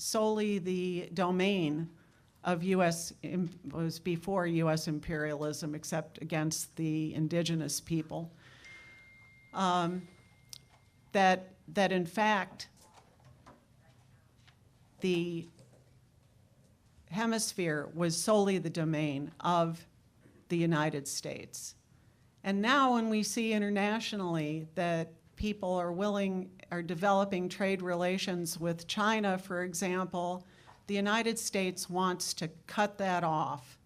solely the domain of was before U.S. imperialism, except against the indigenous people. That in fact, the hemisphere was solely the domain of the United States. And now when we see internationally that people are developing trade relations with China, for example, the United States wants to cut that off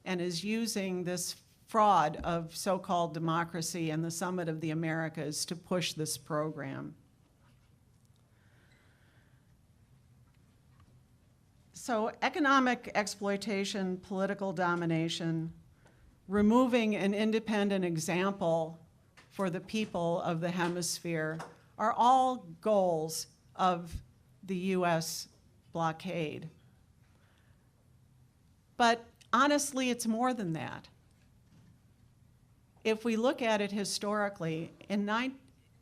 and is using this fraud of so-called democracy and the Summit of the Americas to push this program. So economic exploitation, political domination, removing an independent example for the people of the hemisphere are all goals of the U.S. blockade. But honestly, it's more than that. If we look at it historically,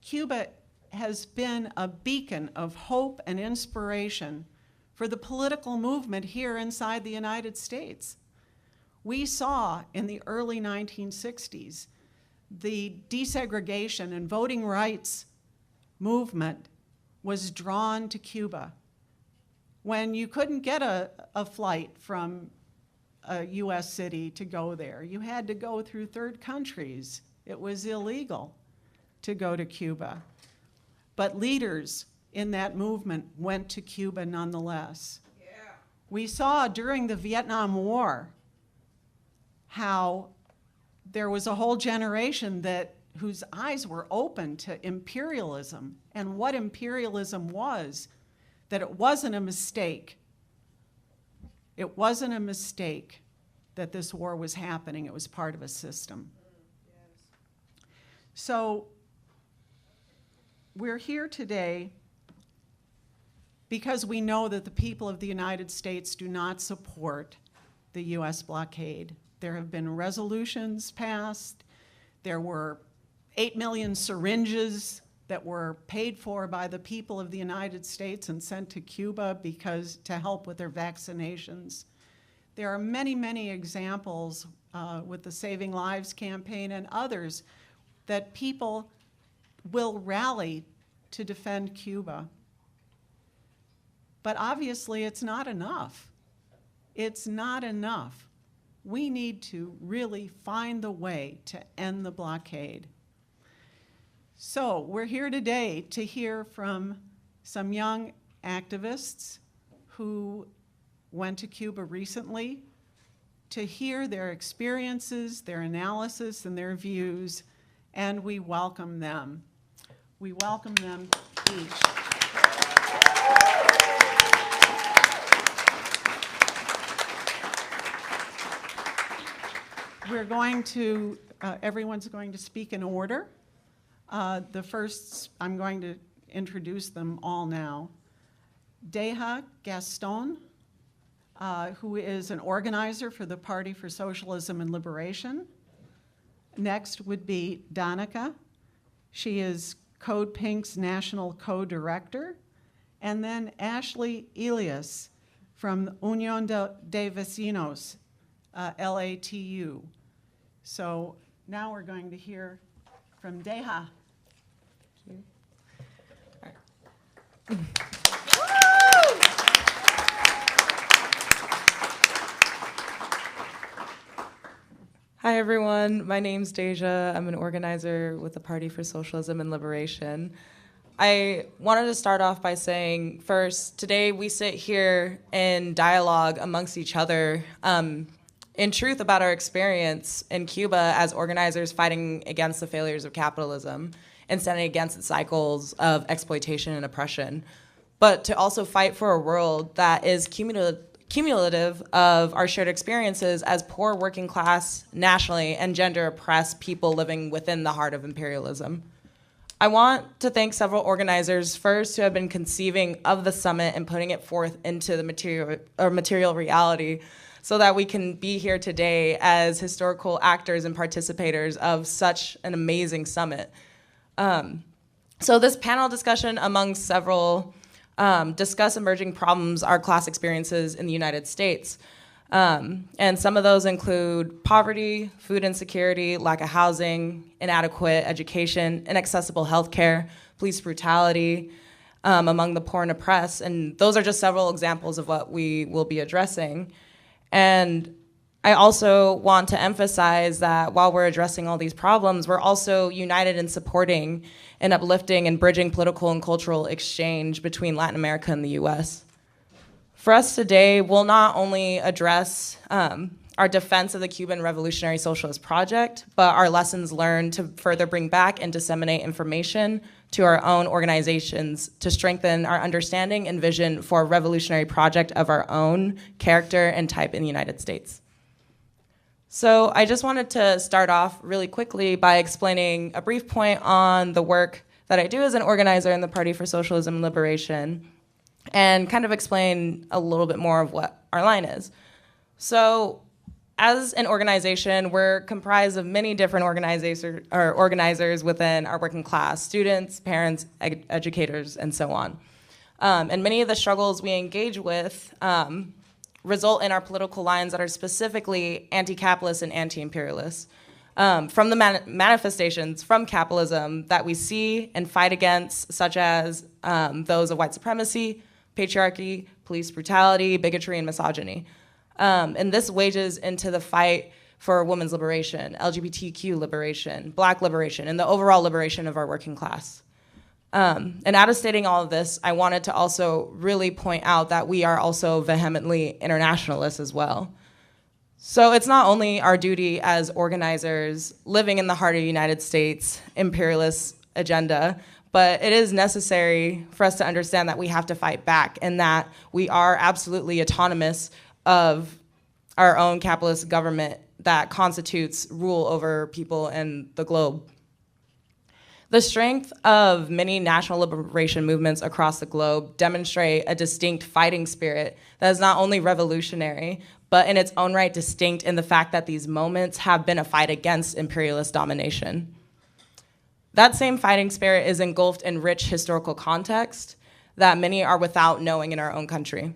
Cuba has been a beacon of hope and inspiration for the political movement here inside the United States. We saw in the early 1960s the desegregation and voting rights movement was drawn to Cuba. When you couldn't get a flight from a US city to go there, you had to go through third countries. It was illegal to go to Cuba. But leaders in that movement went to Cuba nonetheless. Yeah. We saw during the Vietnam War how there was a whole generation whose eyes were open to imperialism and what imperialism was, that it wasn't a mistake. It wasn't a mistake that this war was happening. It was part of a system. Yes. So we're here today because we know that the people of the United States do not support the US blockade. There have been resolutions passed. There were 8 million syringes that were paid for by the people of the United States and sent to Cuba to help with their vaccinations. There are many, many examples with the Saving Lives campaign and others that people will rally to defend Cuba. But obviously it's not enough. It's not enough. We need to really find the way to end the blockade. So we're here today to hear from some young activists who went to Cuba recently, to hear their experiences, their analysis, and their views, and we welcome them. We welcome them each. We're going to, everyone's going to speak in order. The first, I'm going to introduce them all now. Deja Gaston, who is an organizer for the Party for Socialism and Liberation. Next would be Danica. She is Code Pink's national co-director. And then Ashley Elias from Unión de Vecinos, LATU. So now we're going to hear from Deja. Thank you. All right. Hi everyone, my name's Deja. I'm an organizer with the Party for Socialism and Liberation. I wanted to start off by saying, first, today we sit here in dialogue amongst each other in truth about our experience in Cuba as organizers fighting against the failures of capitalism and standing against the cycles of exploitation and oppression, but to also fight for a world that is cumulative of our shared experiences as poor working class, nationally, and gender oppressed people living within the heart of imperialism. I want to thank several organizers first who have been conceiving of the summit and putting it forth into the material reality so that we can be here today as historical actors and participators of such an amazing summit. So this panel discussion among several discuss emerging problems our class experiences in the United States. And some of those include poverty, food insecurity, lack of housing, inadequate education, inaccessible healthcare, police brutality among the poor and oppressed. And those are just several examples of what we will be addressing. And I also want to emphasize that while we're addressing all these problems, we're also united in supporting and uplifting and bridging political and cultural exchange between Latin America and the US. For us today, we'll not only address our defense of the Cuban Revolutionary Socialist Project, but our lessons learned to further bring back and disseminate information to our own organizations to strengthen our understanding and vision for a revolutionary project of our own character and type in the United States. So I just wanted to start off really quickly by explaining a brief point on the work that I do as an organizer in the Party for Socialism and Liberation, and kind of explain a little bit more of what our line is. So as an organization, we're comprised of many different organizers within our working class, students, parents, educators, and so on. And many of the struggles we engage with result in our political lines that are specifically anti-capitalist and anti-imperialist. From the manifestations from capitalism that we see and fight against, such as those of white supremacy, patriarchy, police brutality, bigotry, and misogyny. And this wages into the fight for women's liberation, LGBTQ liberation, Black liberation, and the overall liberation of our working class. And out of stating all of this, I wanted to also really point out that we are also vehemently internationalists as well. So it's not only our duty as organizers living in the heart of the United States imperialist agenda, but it is necessary for us to understand that we have to fight back and that we are absolutely autonomous of our own capitalist government that constitutes rule over people and the globe. The strength of many national liberation movements across the globe demonstrate a distinct fighting spirit that is not only revolutionary, but in its own right distinct in the fact that these moments have been a fight against imperialist domination. That same fighting spirit is engulfed in rich historical context that many are without knowing in our own country.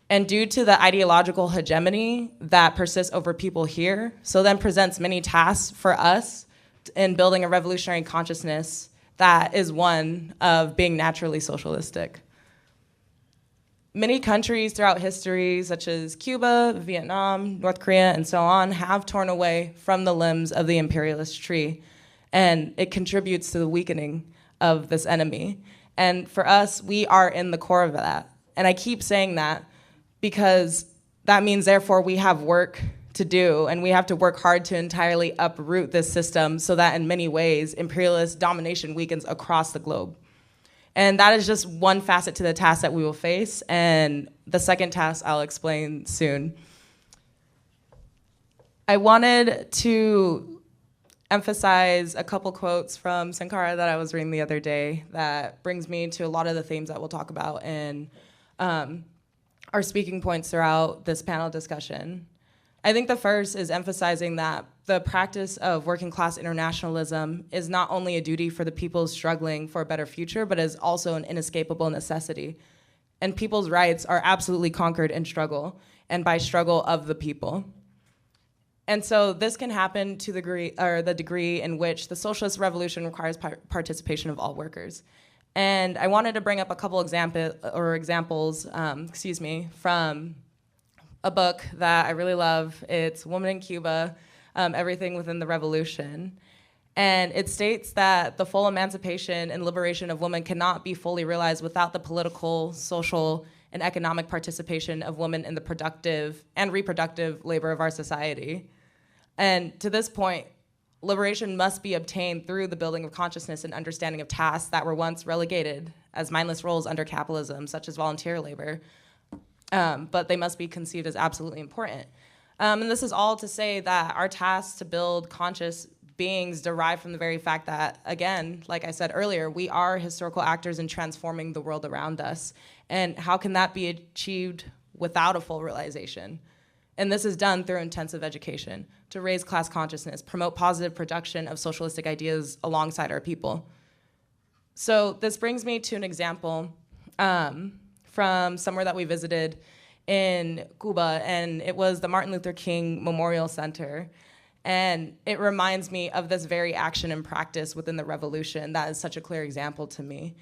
And due to the ideological hegemony that persists over people here, so then presents many tasks for us in building a revolutionary consciousness that is one of being naturally socialistic. Many countries throughout history, such as Cuba, Vietnam, North Korea, and so on, have torn away from the limbs of the imperialist tree, and it contributes to the weakening of this enemy. And for us, we are in the core of that. And I keep saying that because that means, therefore, we have work to do, and we have to work hard to entirely uproot this system so that in many ways, imperialist domination weakens across the globe. And that is just one facet to the task that we will face, and the second task I'll explain soon. I wanted to emphasize a couple quotes from Sankara that I was reading the other day that brings me to a lot of the themes that we'll talk about in our speaking points throughout this panel discussion. I think the first is emphasizing that the practice of working class internationalism is not only a duty for the people struggling for a better future, but is also an inescapable necessity. And people's rights are absolutely conquered in struggle, and by struggle of the people. And so this can happen to the degree in which the socialist revolution requires participation of all workers. And I wanted to bring up a couple examples from a book that I really love. It's Woman in Cuba, Everything Within the Revolution. And it states that the full emancipation and liberation of women cannot be fully realized without the political, social, and economic participation of women in the productive and reproductive labor of our society. And to this point, liberation must be obtained through the building of consciousness and understanding of tasks that were once relegated as mindless roles under capitalism, such as volunteer labor. But they must be conceived as absolutely important. And this is all to say that our task to build conscious beings derive from the very fact that, again, like I said earlier, we are historical actors in transforming the world around us. And how can that be achieved without a full realization? And this is done through intensive education to raise class consciousness, promote positive production of socialistic ideas alongside our people. So this brings me to an example from somewhere that we visited in Cuba, and it was the Martin Luther King Memorial Center. And it reminds me of this very action and practice within the revolution that is such a clear example to me.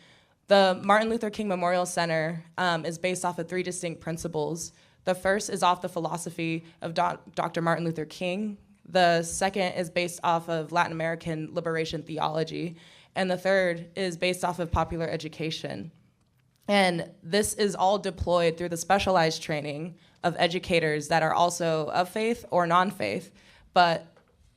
The Martin Luther King Memorial Center is based off of 3 distinct principles. The first is off the philosophy of Dr. Martin Luther King. The second is based off of Latin American liberation theology. And the third is based off of popular education. And this is all deployed through the specialized training of educators that are also of faith or non-faith. But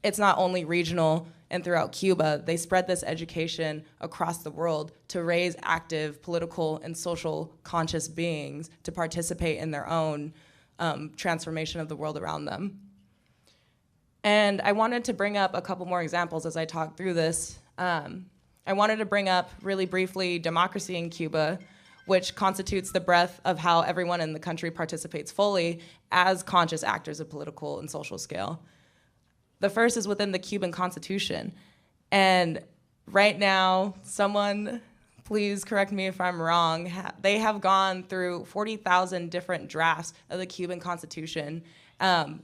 it's not only regional and throughout Cuba. They spread this education across the world to raise active political and social conscious beings to participate in their own transformation of the world around them. And I wanted to bring up a couple more examples as I talk through this. I wanted to bring up really briefly democracy in Cuba, which constitutes the breadth of how everyone in the country participates fully as conscious actors of political and social scale. The first is within the Cuban Constitution. And right now, someone, please correct me if I'm wrong, they have gone through 40,000 different drafts of the Cuban Constitution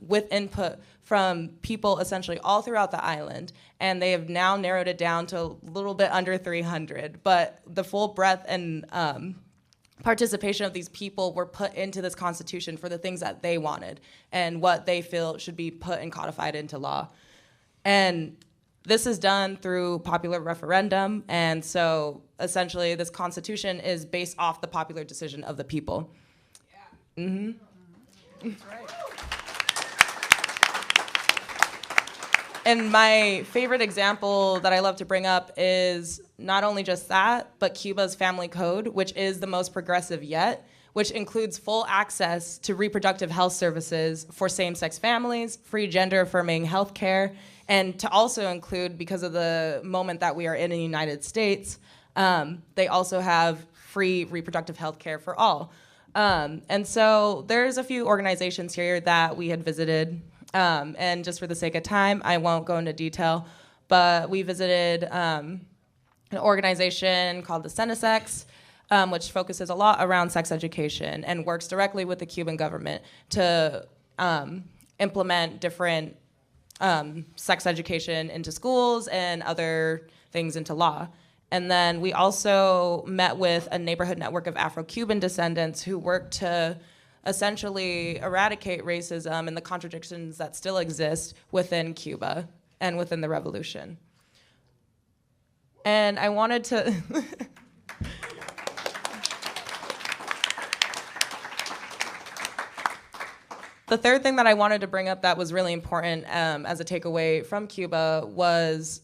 with input from people essentially all throughout the island. And they have now narrowed it down to a little bit under 300. But the full breadth and participation of these people were put into this constitution for the things that they wanted and what they feel should be put and codified into law. And this is done through popular referendum, and so essentially this constitution is based off the popular decision of the people. Yeah. Mm-hmm. That's right. And my favorite example that I love to bring up is not only just that, but Cuba's family code, which is the most progressive yet, which includes full access to reproductive health services for same-sex families, free gender-affirming health care, and to also include, because of the moment that we are in the United States, they also have free reproductive health care for all. And so there's a few organizations here that we had visited. And just for the sake of time, I won't go into detail, but we visited an organization called the Senesex, which focuses a lot around sex education and works directly with the Cuban government to implement different sex education into schools and other things into law. And then we also met with a neighborhood network of Afro-Cuban descendants who work to essentially eradicate racism and the contradictions that still exist within Cuba and within the revolution. And I wanted to... The third thing that I wanted to bring up that was really important as a takeaway from Cuba was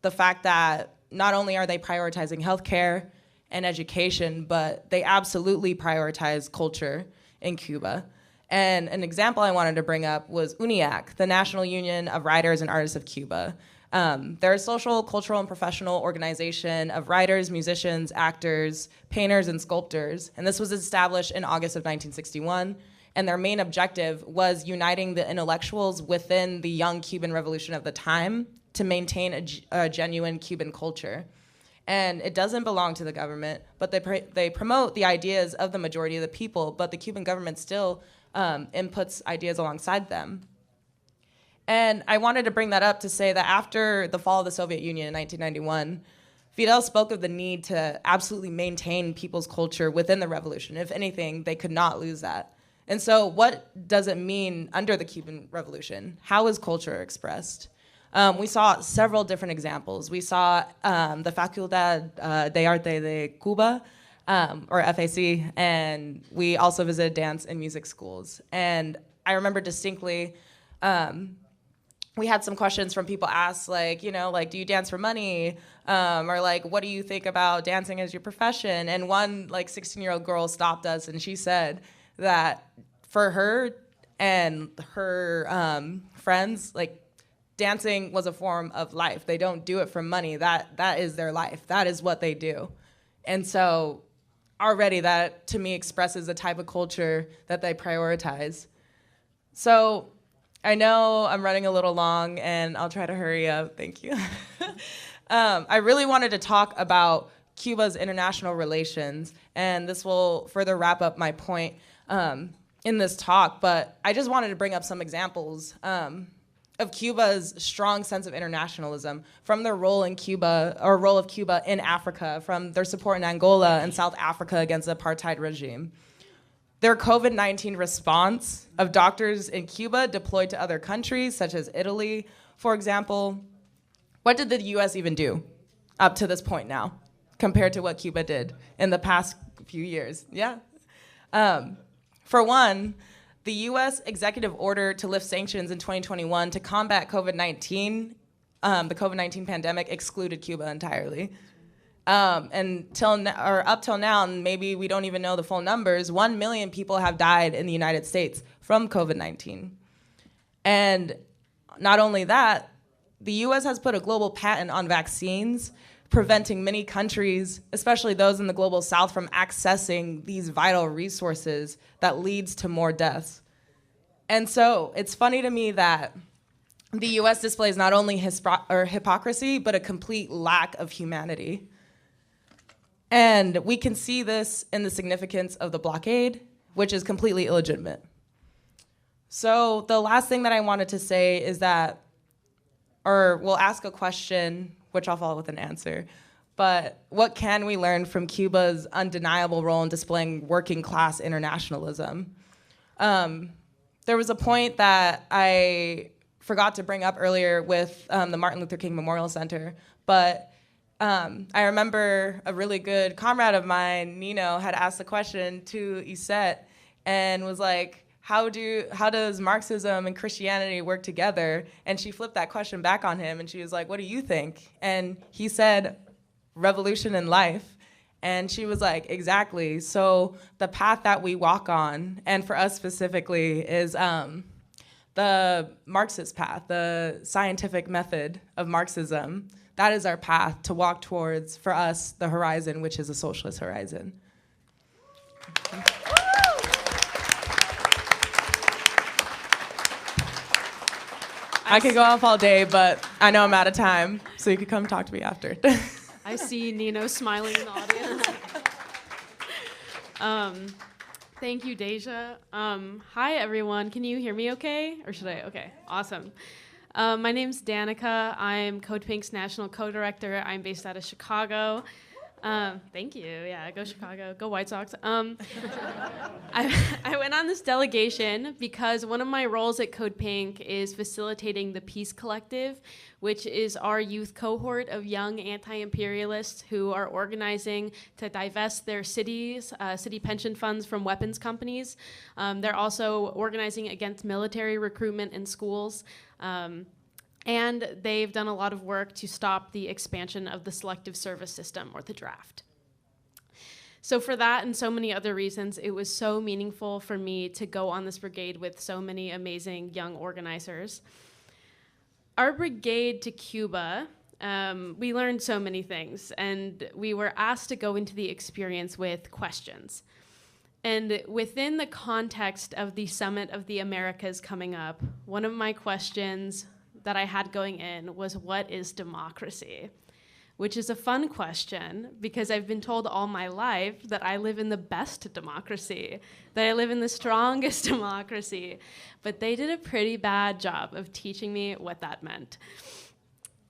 the fact that not only are they prioritizing healthcare and education, but they absolutely prioritize culture in Cuba. And an example I wanted to bring up was Uniac, the National Union of Writers and Artists of Cuba. They're a social, cultural, and professional organization of writers, musicians, actors, painters, and sculptors. And this was established in August of 1961. And their main objective was uniting the intellectuals within the young Cuban revolution of the time to maintain a genuine Cuban culture. And it doesn't belong to the government, but they promote the ideas of the majority of the people, but the Cuban government still inputs ideas alongside them. And I wanted to bring that up to say that after the fall of the Soviet Union in 1991, Fidel spoke of the need to absolutely maintain people's culture within the revolution. If anything, they could not lose that. And so what does it mean under the Cuban Revolution? How is culture expressed? We saw several different examples. We saw the Facultad de Arte de Cuba, or FAC, and we also visited dance and music schools. And I remember distinctly, we had some questions from people asked, like, you know, like, do you dance for money? Or like, what do you think about dancing as your profession? And one like 16-year-old girl stopped us and she said that for her and her friends, like, dancing was a form of life. They don't do it for money. That is their life. That is what they do. And so already that, to me, expresses the type of culture that they prioritize. So I know I'm running a little long, and I'll try to hurry up. Thank you. I really wanted to talk about Cuba's international relations and this will further wrap up my point in this talk, but I just wanted to bring up some examples of Cuba's strong sense of internationalism, from their role in Cuba, or role of Cuba in Africa, from their support in Angola and South Africa against the apartheid regime. Their COVID-19 response of doctors in Cuba deployed to other countries, such as Italy, for example. What did the US even do up to this point now, compared to what Cuba did in the past few years? Yeah. For one, the US executive order to lift sanctions in 2021 to combat COVID-19, the COVID-19 pandemic, excluded Cuba entirely. Up till now, and maybe we don't even know the full numbers, 1 million people have died in the United States from COVID-19. And not only that, the US has put a global patent on vaccines, preventing many countries, especially those in the global south, from accessing these vital resources that leads to more deaths. And so it's funny to me that the US displays not only hypocrisy, but a complete lack of humanity. And we can see this in the significance of the blockade, which is completely illegitimate. So the last thing that I wanted to say is that, or we'll ask a question, which I'll follow with an answer, but what can we learn from Cuba's undeniable role in displaying working class internationalism? There was a point that I forgot to bring up earlier with the Martin Luther King Memorial Center, but I remember a really good comrade of mine, Nino, had asked the question to Isette and was like, how does Marxism and Christianity work together? And she flipped that question back on him and she was like, what do you think? And he said, revolution in life. And she was like, exactly. So the path that we walk on, and for us specifically, is the Marxist path, the scientific method of Marxism. That is our path to walk towards, for us, the horizon, which is a socialist horizon. I could go off all day, but I know I'm out of time, so you could come talk to me after. I see Nino smiling in the audience. Thank you, Deja. Hi, everyone. Can you hear me okay? Or should I? Okay, awesome. My name's Danica. I'm Code Pink's national co-director. I'm based out of Chicago. Thank you. Yeah, go Chicago. Go White Sox. I went on this delegation because one of my roles at Code Pink is facilitating the Peace Collective, which is our youth cohort of young anti-imperialists who are organizing to divest their city pension funds from weapons companies. They're also organizing against military recruitment in schools. And they've done a lot of work to stop the expansion of the selective service system, or the draft. So for that and so many other reasons, it was so meaningful for me to go on this brigade with so many amazing young organizers. Our brigade to Cuba, we learned so many things, and we were asked to go into the experience with questions. And within the context of the Summit of the Americas coming up, one of my questions that I had going in was, what is democracy? Which is a fun question because I've been told all my life that I live in the best democracy, that I live in the strongest democracy. But they did a pretty bad job of teaching me what that meant.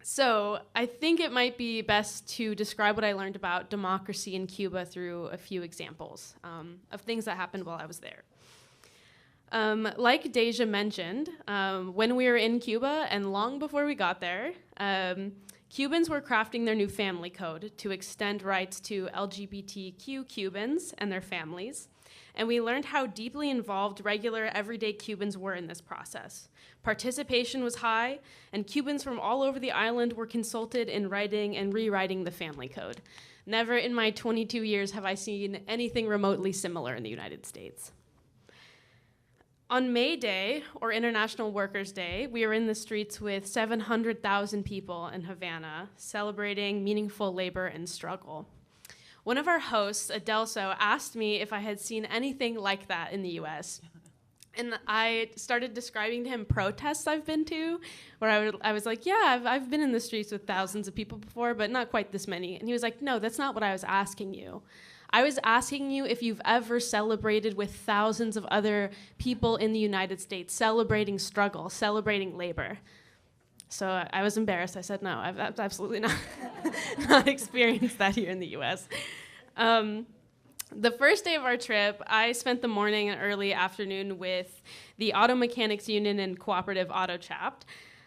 So I think it might be best to describe what I learned about democracy in Cuba through a few examples of things that happened while I was there. Like Deja mentioned, when we were in Cuba and long before we got there, Cubans were crafting their new family code to extend rights to LGBTQ Cubans and their families. And we learned how deeply involved regular, everyday Cubans were in this process. Participation was high, and Cubans from all over the island were consulted in writing and rewriting the family code. Never in my 22 years have I seen anything remotely similar in the United States. On May Day, or International Workers' Day, we were in the streets with 700,000 people in Havana, celebrating meaningful labor and struggle. One of our hosts, Adelso, asked me if I had seen anything like that in the US. And I started describing to him protests I've been to, where I was like, yeah, I've been in the streets with thousands of people before, but not quite this many. And he was like, no, that's not what I was asking you. I was asking you if you've ever celebrated with thousands of other people in the United States, celebrating struggle, celebrating labor. So I was embarrassed. I said, no, I've absolutely not experienced that here in the US. The first day of our trip, I spent the morning and early afternoon with the Auto Mechanics Union and Cooperative Auto Chapt.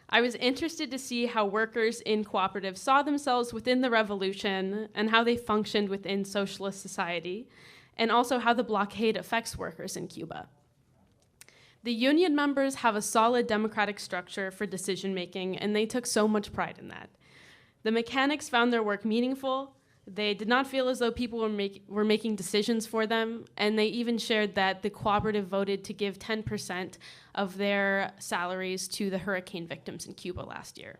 I was interested to see how workers in cooperatives saw themselves within the revolution and how they functioned within socialist society, and also how the blockade affects workers in Cuba. The union members have a solid democratic structure for decision-making, and they took so much pride in that. The mechanics found their work meaningful. They did not feel as though people were making decisions for them, and they even shared that the cooperative voted to give 10% of their salaries to the hurricane victims in Cuba last year.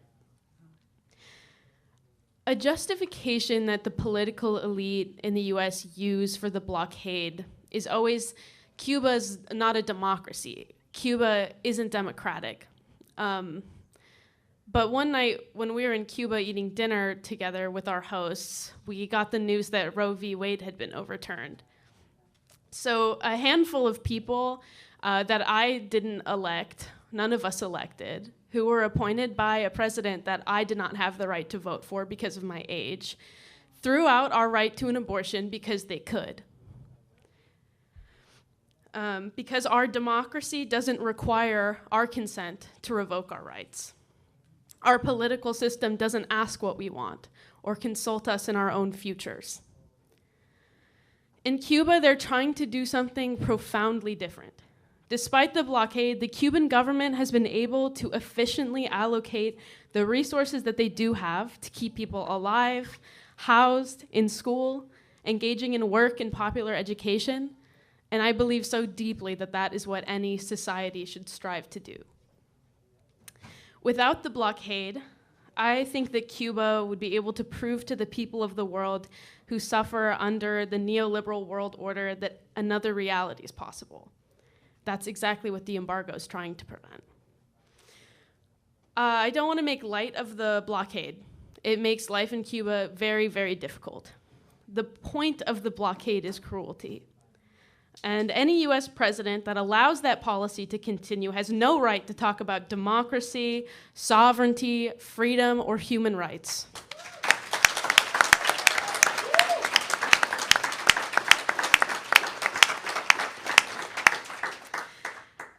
A justification that the political elite in the US use for the blockade is always, Cuba's not a democracy. Cuba isn't democratic. But one night when we were in Cuba eating dinner together with our hosts, we got the news that Roe v. Wade had been overturned. So a handful of people that I didn't elect, none of us elected, who were appointed by a president that I did not have the right to vote for because of my age, threw out our right to an abortion because they could. Because our democracy doesn't require our consent to revoke our rights. Our political system doesn't ask what we want or consult us in our own futures. In Cuba, they're trying to do something profoundly different. Despite the blockade, the Cuban government has been able to efficiently allocate the resources that they do have to keep people alive, housed, in school, engaging in work and popular education, and I believe so deeply that that is what any society should strive to do. Without the blockade, I think that Cuba would be able to prove to the people of the world who suffer under the neoliberal world order that another reality is possible. That's exactly what the embargo is trying to prevent. I don't want to make light of the blockade. It makes life in Cuba very, very difficult. The point of the blockade is cruelty. And any US president that allows that policy to continue has no right to talk about democracy, sovereignty, freedom, or human rights.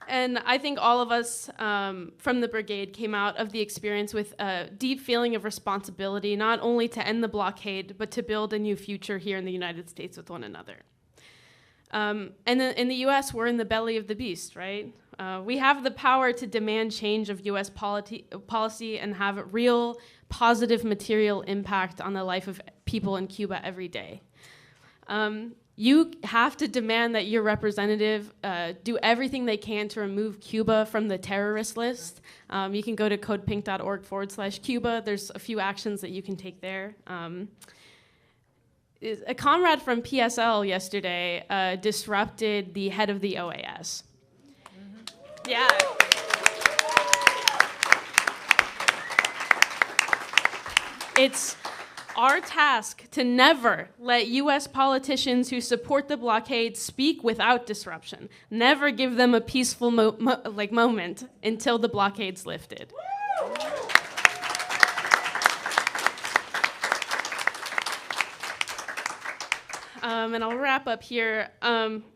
And I think all of us from the brigade came out of the experience with a deep feeling of responsibility, not only to end the blockade, but to build a new future here in the United States with one another. And in the US, we're in the belly of the beast, right? We have the power to demand change of US policy and have a real positive material impact on the life of people in Cuba every day. You have to demand that your representative do everything they can to remove Cuba from the terrorist list. You can go to codepink.org/Cuba. There's a few actions that you can take there. A comrade from PSL yesterday disrupted the head of the OAS. Mm-hmm. Yeah. It's our task to never let US politicians who support the blockade speak without disruption. Never give them a peaceful moment until the blockade's lifted. And I'll wrap up here.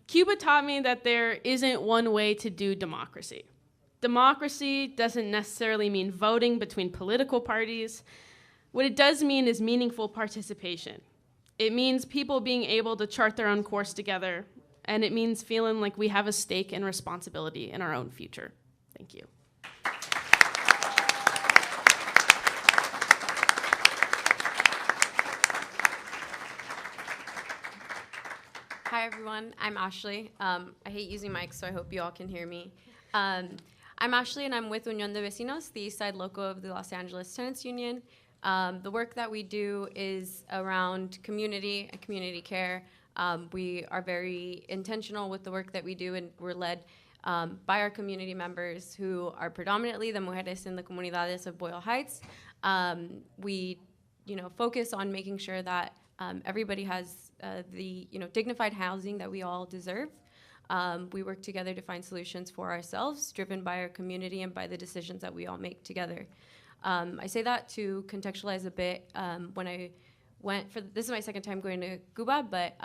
Cuba taught me that there isn't one way to do democracy. Democracy doesn't necessarily mean voting between political parties. What it does mean is meaningful participation. It means people being able to chart their own course together, and it means feeling like we have a stake and responsibility in our own future. Thank you. Hi, everyone. I'm Ashley. I hate using mics, so I hope you all can hear me. I'm Ashley, and I'm with Unión de Vecinos, the East Side Local of the Los Angeles Tenants Union. The work that we do is around community and community care. We are very intentional with the work that we do, and we're led by our community members who are predominantly the mujeres in the comunidades of Boyle Heights. We focus on making sure that everybody has the dignified housing that we all deserve. We work together to find solutions for ourselves, driven by our community and by the decisions that we all make together. I say that to contextualize a bit. When I went this is my second time going to Cuba, but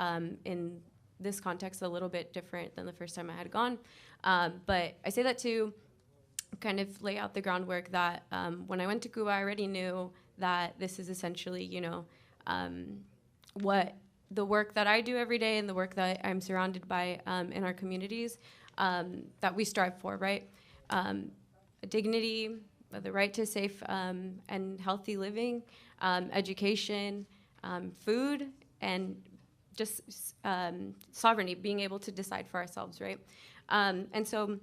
in this context, a little bit different than the first time I had gone. But I say that to kind of lay out the groundwork that when I went to Cuba, I already knew that this is essentially, what the work that I do every day and the work that I'm surrounded by in our communities that we strive for, right? Dignity, the right to safe and healthy living, education, food, and just sovereignty, being able to decide for ourselves, right? And so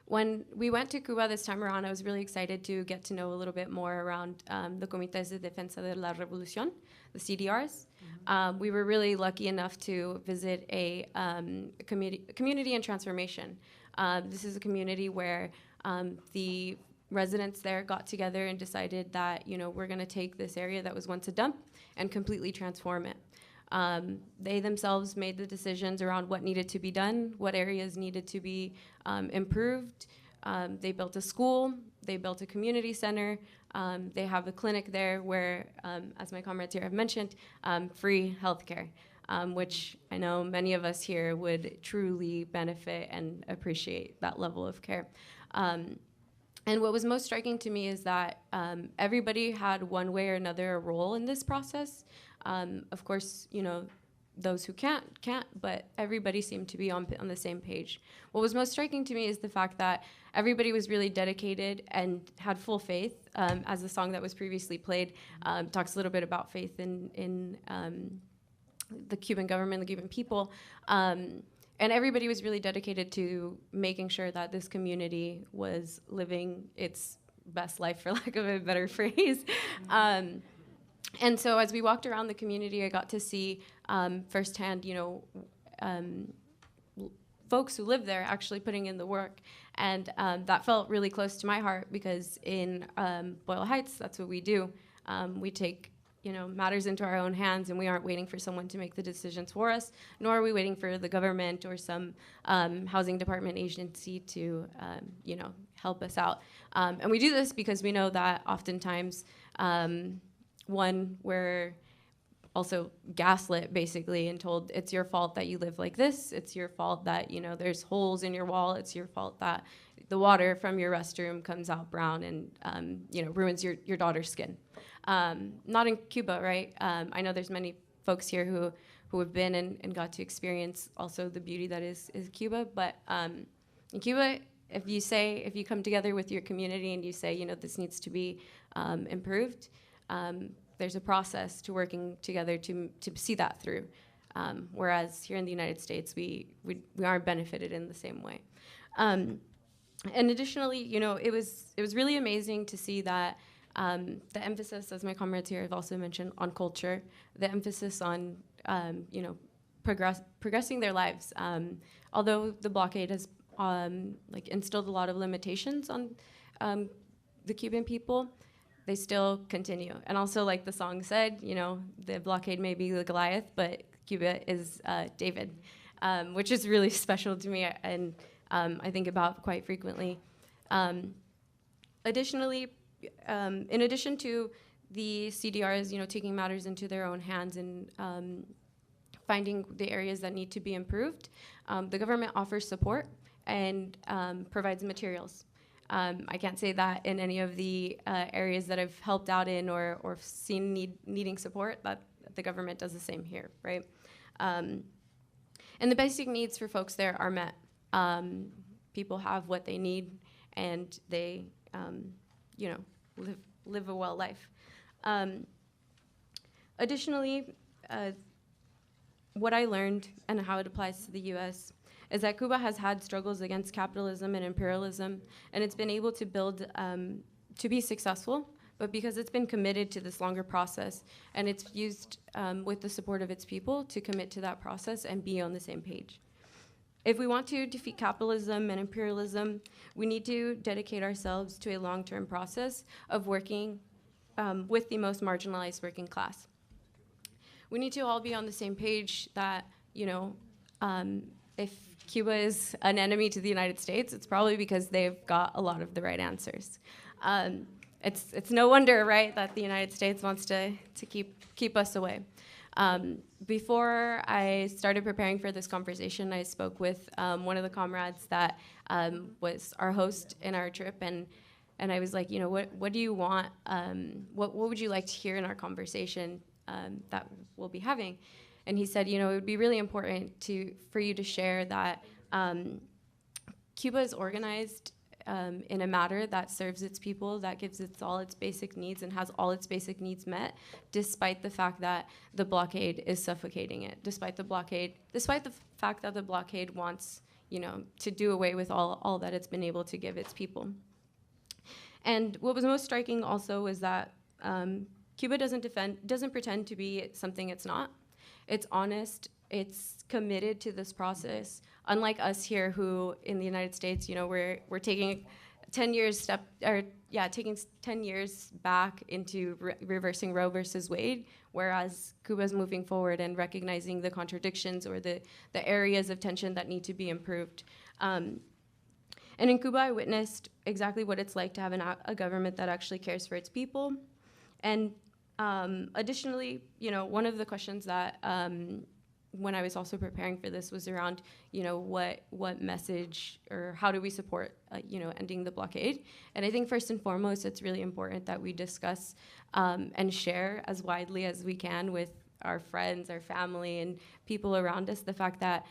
when we went to Cuba this time around, I was really excited to get to know a little bit more around the Comités de Defensa de la Revolución, the CDRs. We were really lucky enough to visit a community in transformation. This is a community where the residents there got together and decided that, we're going to take this area that was once a dump and completely transform it. They themselves made the decisions around what needed to be done, what areas needed to be improved. They built a school, they built a community center, they have a clinic there where, as my comrades here have mentioned, free healthcare, which I know many of us here would truly benefit and appreciate that level of care. And what was most striking to me is that everybody had one way or another a role in this process. Of course, those who can't, but everybody seemed to be on the same page. What was most striking to me is the fact that everybody was really dedicated and had full faith, as the song that was previously played talks a little bit about faith in the Cuban government, the Cuban people. And everybody was really dedicated to making sure that this community was living its best life, for lack of a better phrase. And so as we walked around the community, I got to see firsthand, folks who live there actually putting in the work. And that felt really close to my heart because in Boyle Heights, that's what we do. We take matters into our own hands, and we aren't waiting for someone to make the decisions for us, nor are we waiting for the government or some housing department agency to, help us out. And we do this because we know that oftentimes, we're also gaslit, basically, and told it's your fault that you live like this. It's your fault that, there's holes in your wall. It's your fault that the water from your restroom comes out brown and, ruins your daughter's skin. Not in Cuba, right? I know there's many folks here who have been and got to experience also the beauty that is Cuba. But in Cuba, if you come together with your community and you say, this needs to be improved, there's a process to working together to see that through. Whereas here in the United States, we aren't benefited in the same way. And additionally, it was really amazing to see that the emphasis, as my comrades here have also mentioned, on culture, the emphasis on progressing their lives. Although the blockade has instilled a lot of limitations on the Cuban people, they still continue. And also, like the song said, the blockade may be the Goliath, but Cuba is David, which is really special to me and I think about quite frequently. Additionally, in addition to the CDRs, taking matters into their own hands and finding the areas that need to be improved, the government offers support and provides materials. I can't say that in any of the areas that I've helped out in or seen needing support, that the government does the same here, right? And the basic needs for folks there are met. People have what they need, and they, live a well life. Additionally, what I learned and how it applies to the U.S. is that Cuba has had struggles against capitalism and imperialism, and it's been able to build, to be successful, but because it's been committed to this longer process, and it's used with the support of its people to commit to that process and be on the same page. If we want to defeat capitalism and imperialism, we need to dedicate ourselves to a long-term process of working with the most marginalized working class. we need to all be on the same page that, if Cuba is an enemy to the United States, it's probably because they've got a lot of the right answers. It's no wonder, right, that the United States wants to keep us away. Before I started preparing for this conversation, I spoke with one of the comrades that was our host in our trip, and I was like, what do you want? What would you like to hear in our conversation that we'll be having? And he said, it would be really important for you to share that Cuba is organized in a manner that serves its people, that gives it all its basic needs and has all its basic needs met, despite the fact that the blockade is suffocating it, despite the fact that the blockade wants, to do away with all that it's been able to give its people. And what was most striking also was that Cuba doesn't pretend to be something it's not. It's honest. It's committed to this process. Unlike us here, who in the United States, we're taking 10 years taking 10 years back into reversing Roe versus Wade, whereas Cuba's moving forward and recognizing the contradictions or the areas of tension that need to be improved. And in Cuba, I witnessed exactly what it's like to have a government that actually cares for its people. And additionally, one of the questions that when I was also preparing for this was around, what message or how do we support, ending the blockade? And I think first and foremost, it's really important that we discuss and share as widely as we can with our friends, our family, and people around us the fact that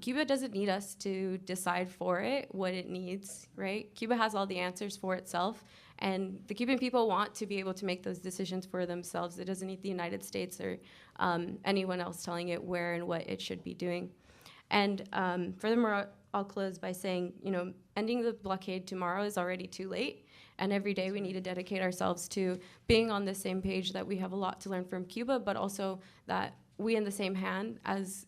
Cuba doesn't need us to decide for it what it needs, right? Cuba has all the answers for itself, and the Cuban people want to be able to make those decisions for themselves. It doesn't need the United States or anyone else telling it where and what it should be doing. And furthermore, I'll close by saying, ending the blockade tomorrow is already too late, and every day we need to dedicate ourselves to being on the same page, that we have a lot to learn from Cuba, but also that we in the same hand as,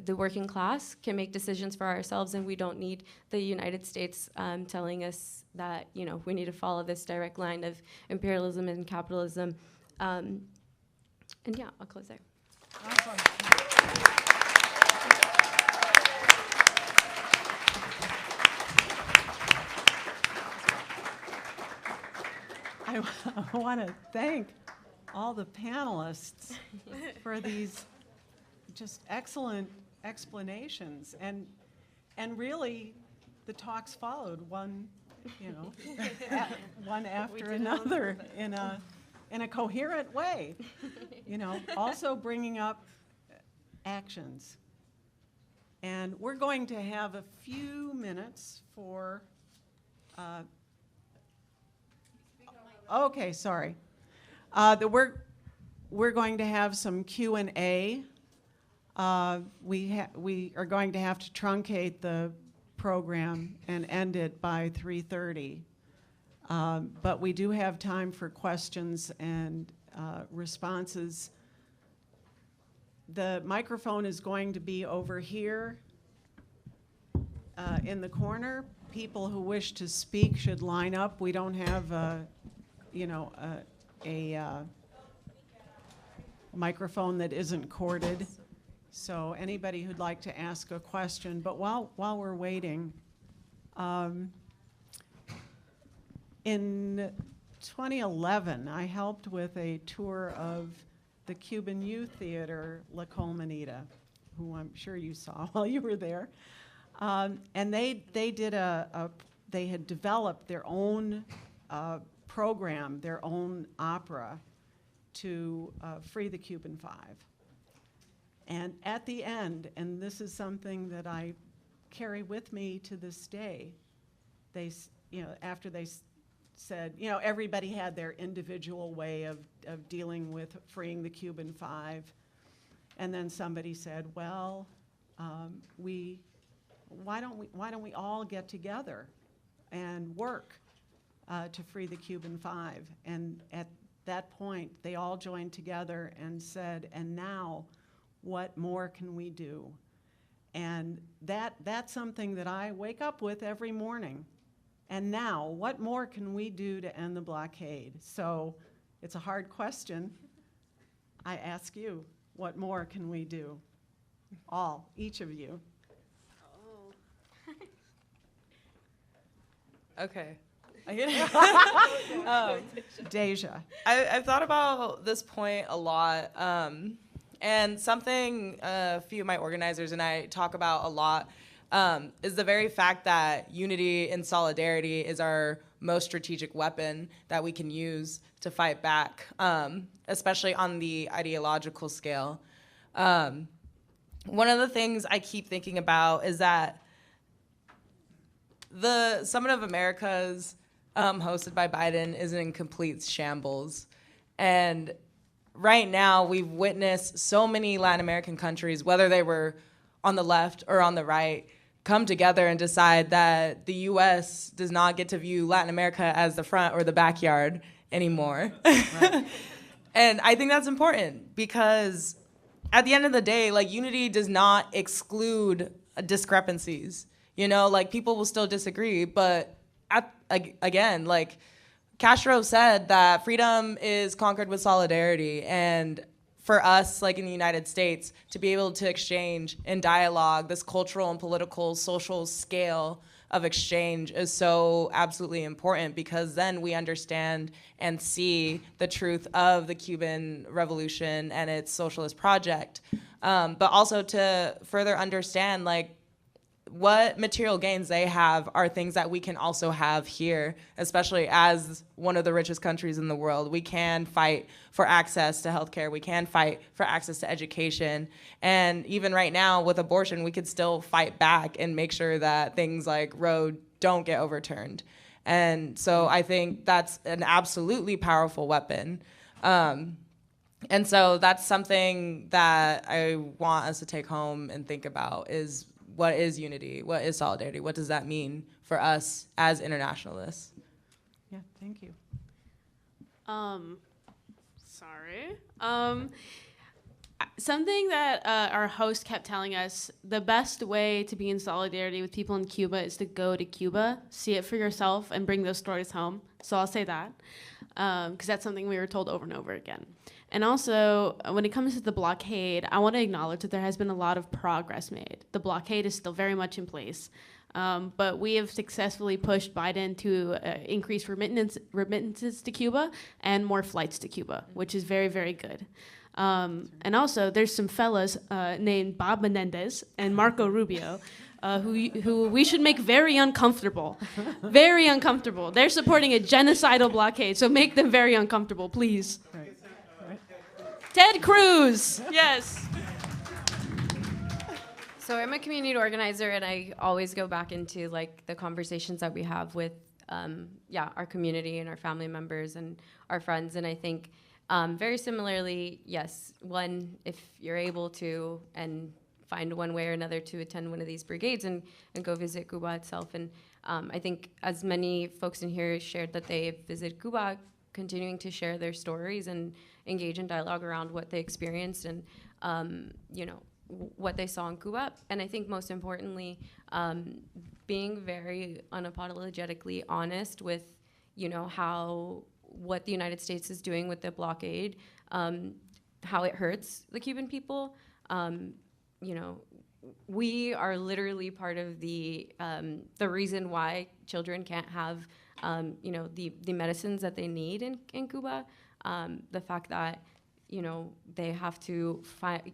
the working class can make decisions for ourselves, and we don't need the United States telling us that, we need to follow this direct line of imperialism and capitalism. And yeah, I'll close there. Awesome. I want to thank all the panelists for these just excellent explanations, and really the talks followed one after another in a coherent way, also bringing up actions. And we're going to have a few minutes for okay, sorry. We're going to have some Q&A. We are going to have to truncate the program and end it by 3:30. But we do have time for questions and responses. The microphone is going to be over here in the corner. People who wish to speak should line up. We don't have a microphone that isn't corded. So anybody who'd like to ask a question, but while we're waiting, in 2011, I helped with a tour of the Cuban Youth Theater, La Colmenita, who I'm sure you saw while you were there. And they had developed their own program, their own opera to free the Cuban Five. And at the end, and this is something that I carry with me to this day, after they said, everybody had their individual way of dealing with freeing the Cuban Five. And then somebody said, well, why don't we all get together and work to free the Cuban Five? And at that point, they all joined together and said, and now, what more can we do? And that's something that I wake up with every morning. And now, what more can we do to end the blockade? So it's a hard question. I ask you, what more can we do? Each of you. Okay. Deja. I've thought about this point a lot, and something a few of my organizers and I talk about a lot is the very fact that unity and solidarity is our most strategic weapon that we can use to fight back, especially on the ideological scale. One of the things I keep thinking about is that the Summit of Americas, hosted by Biden, is in complete shambles. And right now, we've witnessed so many Latin American countries, whether they were on the left or on the right, come together and decide that the US does not get to view Latin America as the front or the backyard anymore. Right. And I think that's important because at the end of the day, like, unity does not exclude discrepancies. You know, like, people will still disagree, but again, like, Castro said that freedom is conquered with solidarity, and for us, like in the United States, to be able to exchange in dialogue, this cultural and political, social scale of exchange is so absolutely important, because then we understand and see the truth of the Cuban Revolution and its socialist project. But also to further understand, like, what material gains they have are things that we can also have here, especially as one of the richest countries in the world. We can fight for access to healthcare. We can fight for access to education. And even right now with abortion, we could still fight back and make sure that things like Roe don't get overturned. And so I think that's an absolutely powerful weapon. And so that's something that I want us to take home and think about is, what is unity? What is solidarity? What does that mean for us as internationalists? Yeah, thank you. Something that our host kept telling us, the best way to be in solidarity with people in Cuba is to go to Cuba, see it for yourself, and bring those stories home. So I'll say that, because that's something we were told over and over again. And also, when it comes to the blockade, I want to acknowledge that there has been a lot of progress made. The blockade is still very much in place, but we have successfully pushed Biden to increase remittances to Cuba and more flights to Cuba, which is very, very good. And also, there's some fellas named Bob Menendez and Marco Rubio who we should make very uncomfortable. Very uncomfortable. They're supporting a genocidal blockade, so make them very uncomfortable, please. Right. Ted Cruz, yes. So I'm a community organizer, and I always go back into like the conversations that we have with our community and our family members and our friends. And I think very similarly, yes, one, if you're able to and find one way or another to attend one of these brigades and go visit Cuba itself. And I think as many folks in here shared that they visit Cuba, continuing to share their stories and engage in dialogue around what they experienced and what they saw in Cuba. And I think most importantly, being very unapologetically honest with, what the United States is doing with the blockade, how it hurts the Cuban people. We are literally part of the reason why children can't have, the medicines that they need in Cuba. The fact that, they have to find,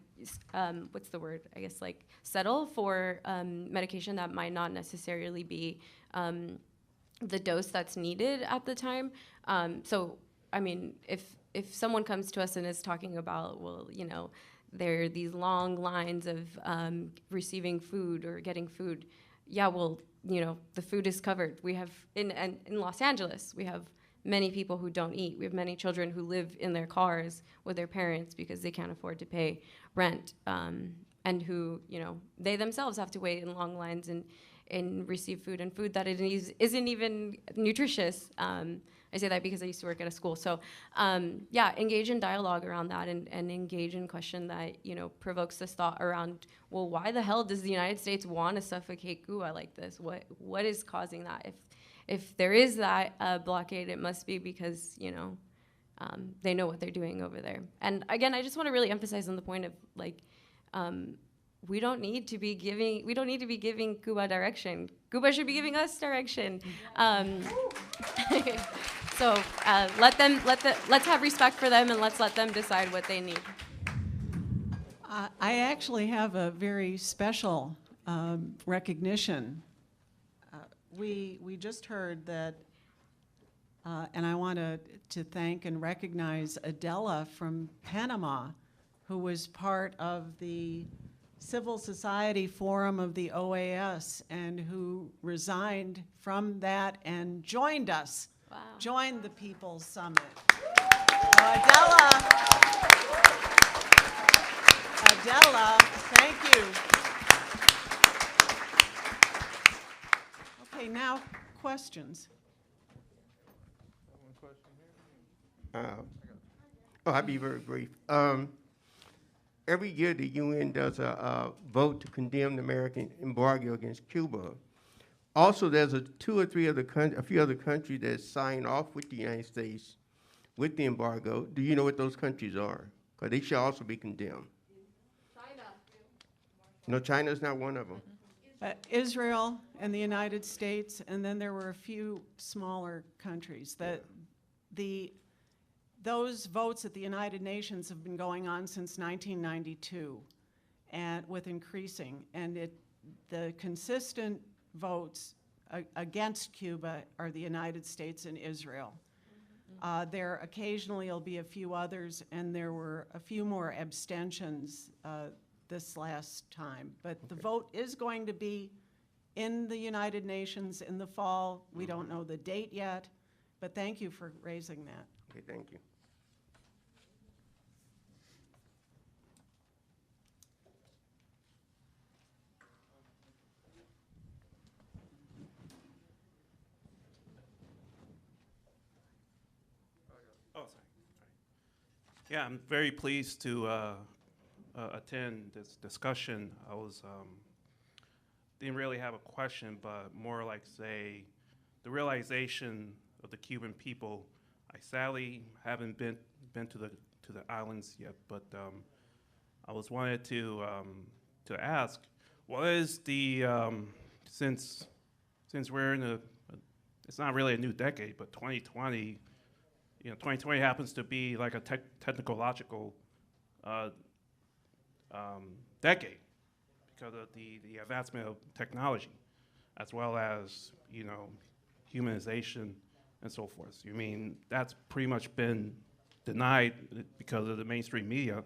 settle for medication that might not necessarily be the dose that's needed at the time. So, I mean, if someone comes to us and is talking about, well, there are these long lines of receiving food or getting food, yeah, well, the food is covered. We have, in Los Angeles, we have many people who don't eat. We have many children who live in their cars with their parents because they can't afford to pay rent, and who, they themselves have to wait in long lines and receive food, and food that isn't even nutritious. I say that because I used to work at a school. So, engage in dialogue around that and engage in question that, provokes this thought around, well, why the hell does the United States want to suffocate Cuba like this? What is causing that? If there is that blockade, it must be because, they know what they're doing over there. And again, I just want to really emphasize on the point of like, we don't need to be giving Cuba direction. Cuba should be giving us direction. So let's have respect for them, and let's let them decide what they need. I actually have a very special recognition. We just heard that, and I want to thank and recognize Adela from Panama, who was part of the Civil Society Forum of the OAS and who resigned from that and joined us, joined the People's Summit. Adela, thank you. Okay, now questions. I'll be very brief. Every year the UN does a vote to condemn the American embargo against Cuba. Also, there's a few other countries that sign off with the United States with the embargo. Do you know what those countries are? Because they should also be condemned. China. No, China's not one of them. Israel and the United States, and then there were a few smaller countries. Those votes at the United Nations have been going on since 1992, and with increasing. And the consistent votes against Cuba are the United States and Israel. There occasionally will be a few others, and there were a few more abstentions this last time. But the vote is going to be in the United Nations in the fall. We don't know the date yet, but thank you for raising that. Okay, thank you. Oh, sorry. Yeah, I'm very pleased to attend this discussion. I didn't really have a question, but more like say the realization of the Cuban people. I sadly haven't been to the islands yet, but I was wanted to ask, what is the since we're in it's not really a new decade, but 2020. 2020 happens to be like a technological decade because of the advancement of technology, as well as humanization and so forth. You mean that's pretty much been denied because of the mainstream media.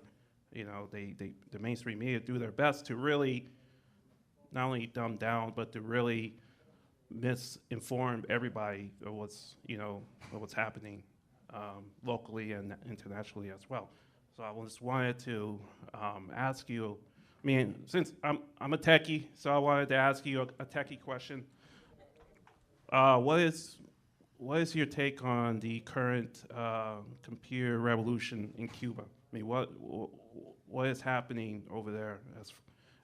The mainstream media do their best to really not only dumb down, but to really misinform everybody of what's happening locally and internationally as well. So I just wanted to ask you, since I'm a techie, so I wanted to ask you a techie question. What is your take on the current computer revolution in Cuba? What is happening over there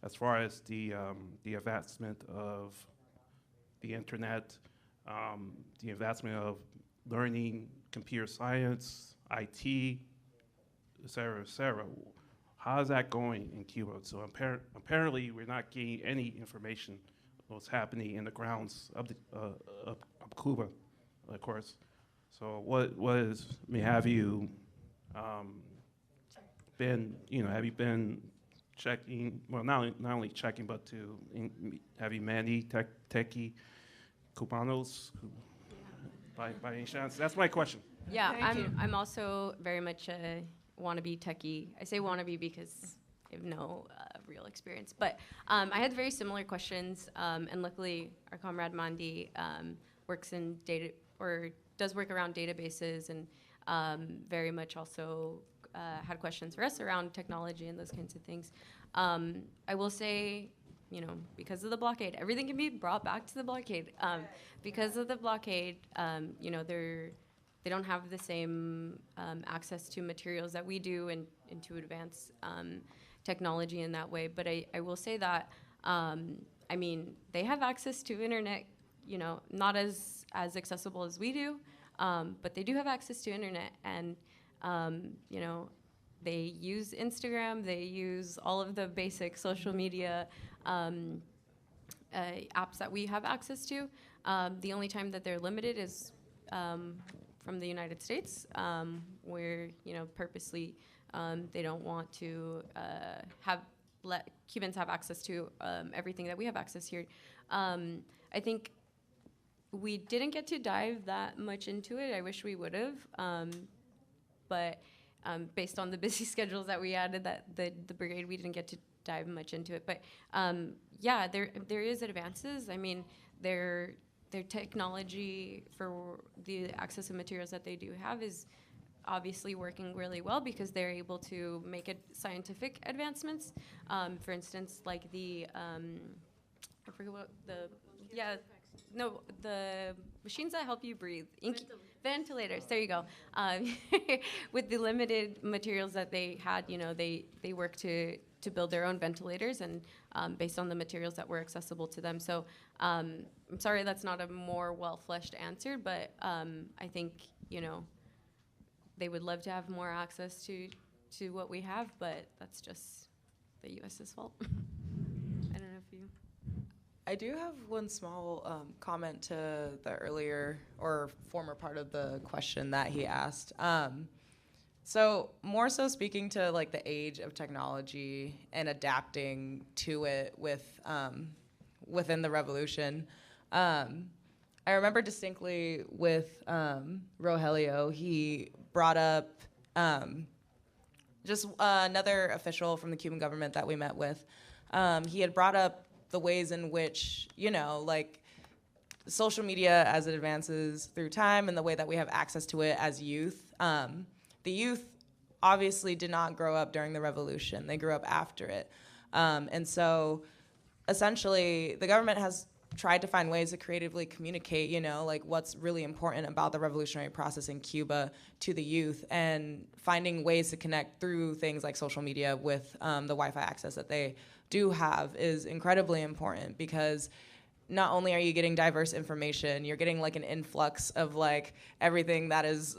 as far as the advancement of the internet, the advancement of learning computer science, IT, et cetera, et cetera? How is that going in Cuba? So apparently we're not getting any information of what's happening in the grounds of Cuba, of course. So have you been checking, well, not only checking, but have you met any techie Cubanos by any chance? That's my question. Yeah, I'm also very much a wannabe techie. I say wannabe because I have no real experience. But I had very similar questions, and luckily our comrade Mandi works in data, or does work around databases, and very much also had questions for us around technology and those kinds of things. I will say, because of the blockade, everything can be brought back to the blockade. Because of the blockade, they don't have the same access to materials that we do and to advance technology in that way. But I will say that, they have access to internet, not as accessible as we do, but they do have access to internet. And You know, they use Instagram, they use all of the basic social media apps that we have access to. The only time that they're limited is from the United States, where, you know, purposely they don't want to let Cubans have access to everything that we have access here. I think we didn't get to dive that much into it. I wish we would have, but based on the busy schedules that we had at the brigade, we didn't get to dive much into it. But yeah, there is advances. I mean, their technology for the access of materials that they do have is obviously working really well because they're able to make scientific advancements. For instance, like the I forget what the machines that help you breathe. Ventilators. There you go. With the limited materials that they had, you know, they work to build their own ventilators and based on the materials that were accessible to them. So I'm sorry that's not a more well-fleshed answer, but I think, you know, they would love to have more access to what we have, but that's just the U.S.'s fault. I don't know if you... I do have one small comment to the earlier or former part of the question that he asked. So more so speaking to like the age of technology and adapting to it within the revolution. I remember distinctly with Rogelio, he brought up just another official from the Cuban government that we met with. He had brought up the ways in which, you know, like social media as it advances through time and the way that we have access to it as youth. The youth obviously did not grow up during the revolution. They grew up after it. And so essentially the government has tried to find ways to creatively communicate, you know, like what's really important about the revolutionary process in Cuba to the youth and finding ways to connect through things like social media with the Wi-Fi access that they do have is incredibly important because not only are you getting diverse information, you're getting like an influx of like everything that is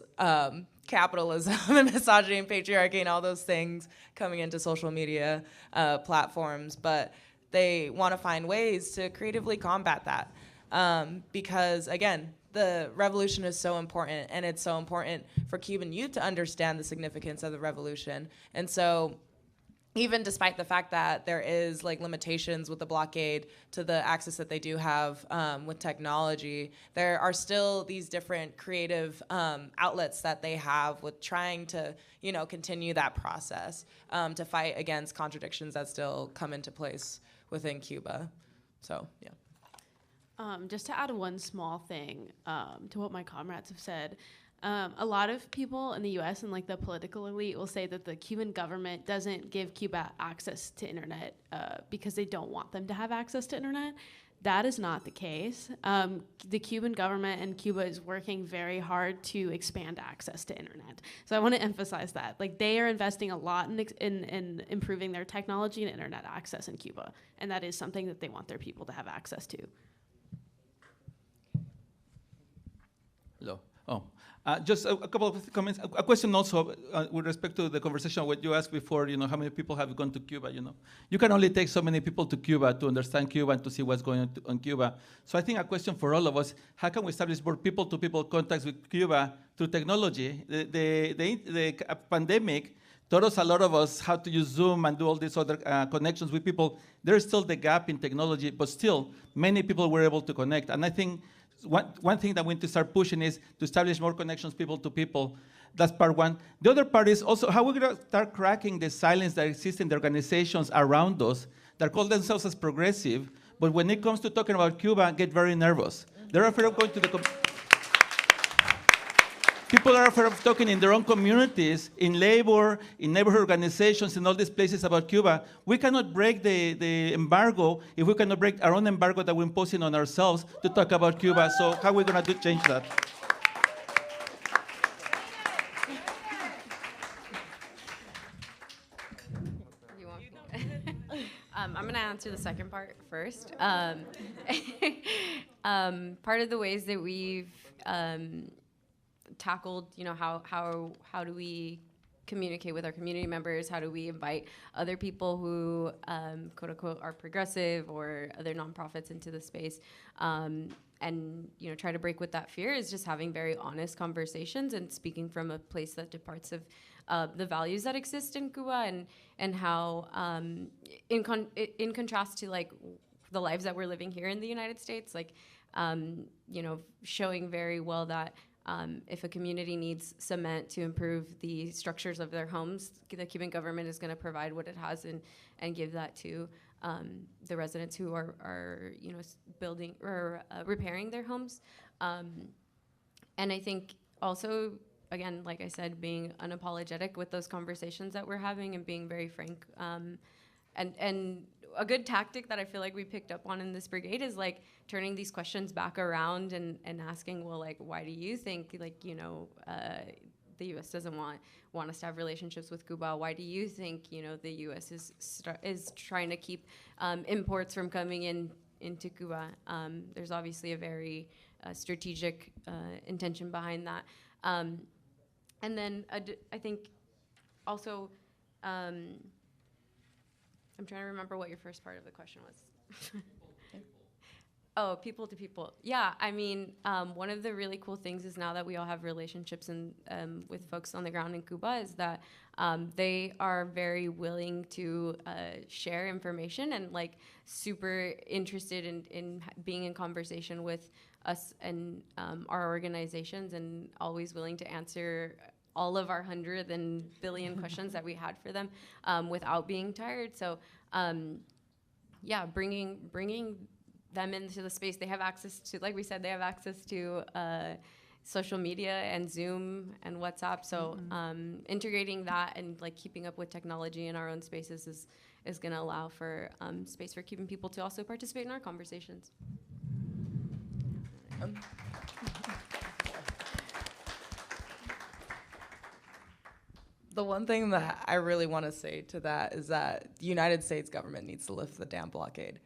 capitalism and misogyny and patriarchy and all those things coming into social media platforms, but they want to find ways to creatively combat that because, again, the revolution is so important, and it's so important for Cuban youth to understand the significance of the revolution. And so even despite the fact that there is like limitations with the blockade to the access that they do have with technology, there are still these different creative outlets that they have with trying to, you know, continue that process to fight against contradictions that still come into place within Cuba. So, yeah. Just to add one small thing to what my comrades have said, a lot of people in the U.S. and like the political elite will say that the Cuban government doesn't give Cuba access to internet because they don't want them to have access to internet. That is not the case. The Cuban government and Cuba is working very hard to expand access to internet. So I want to emphasize that. Like they are investing a lot in improving their technology and internet access in Cuba. And that is something that they want their people to have access to. Hello. Oh, just a couple of comments. A question also with respect to the conversation what you asked before. You know, how many people have gone to Cuba? You know, you can only take so many people to Cuba to understand Cuba and to see what's going on Cuba. So I think a question for all of us: how can we establish more people-to-people contacts with Cuba through technology? The pandemic taught us, a lot of us, how to use Zoom and do all these other connections with people. There is still the gap in technology, but still many people were able to connect. And I think one thing that we need to start pushing is to establish more connections people to people. That's part one. The other part is also how we're going to start cracking the silence that exists in the organizations around us that call themselves as progressive, but when it comes to talking about Cuba, get very nervous. They're afraid of going to the... People are afraid of talking in their own communities, in labor, in neighborhood organizations, in all these places about Cuba. We cannot break the embargo if we cannot break our own embargo that we're imposing on ourselves to talk about Cuba. So how are we going to change that? I'm going to answer the second part first. Part of the ways that we've tackled, how do we communicate with our community members? How do we invite other people who, quote unquote, are progressive or other nonprofits into the space? And try to break with that fear is just having very honest conversations and speaking from a place that departs of the values that exist in Cuba, and how in contrast to like the lives that we're living here in the United States, like showing very well that if a community needs cement to improve the structures of their homes, the Cuban government is going to provide what it has and give that to the residents who are building or repairing their homes. And I think also, again, like I said, being unapologetic with those conversations that we're having and being very frank. And a good tactic that I feel like we picked up on in this brigade is like turning these questions back around and asking, well, like, why do you think, like, the U.S. doesn't want us to have relationships with Cuba? Why do you think, the U.S. is trying to keep imports from coming into Cuba? There's obviously a very strategic intention behind that. And then I think also, I'm trying to remember what your first part of the question was. Oh, people to people. Yeah, I mean, one of the really cool things is now that we all have relationships with folks on the ground in Cuba is that they are very willing to share information and like super interested in being in conversation with us and our organizations, and always willing to answer all of our 100 and billion questions that we had for them without being tired. So yeah, bringing them into the space. They have access to, like we said, they have access to social media and Zoom and WhatsApp. So integrating that and like keeping up with technology in our own spaces is going to allow for space for Cuban people to also participate in our conversations. The one thing that I really want to say to that is that the United States government needs to lift the damn blockade.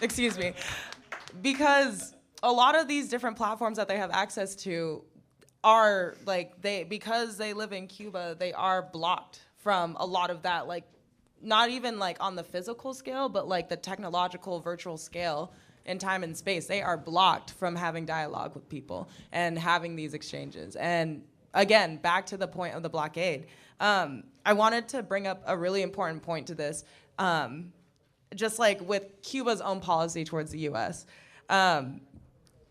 Excuse me. Because a lot of these different platforms that they have access to are like, because they live in Cuba, they are blocked from a lot of that, like not even like on the physical scale, but like the technological virtual scale in time and space. They are blocked from having dialogue with people and having these exchanges. And again, back to the point of the blockade, I wanted to bring up a really important point to this. Just like with Cuba's own policy towards the U.S.,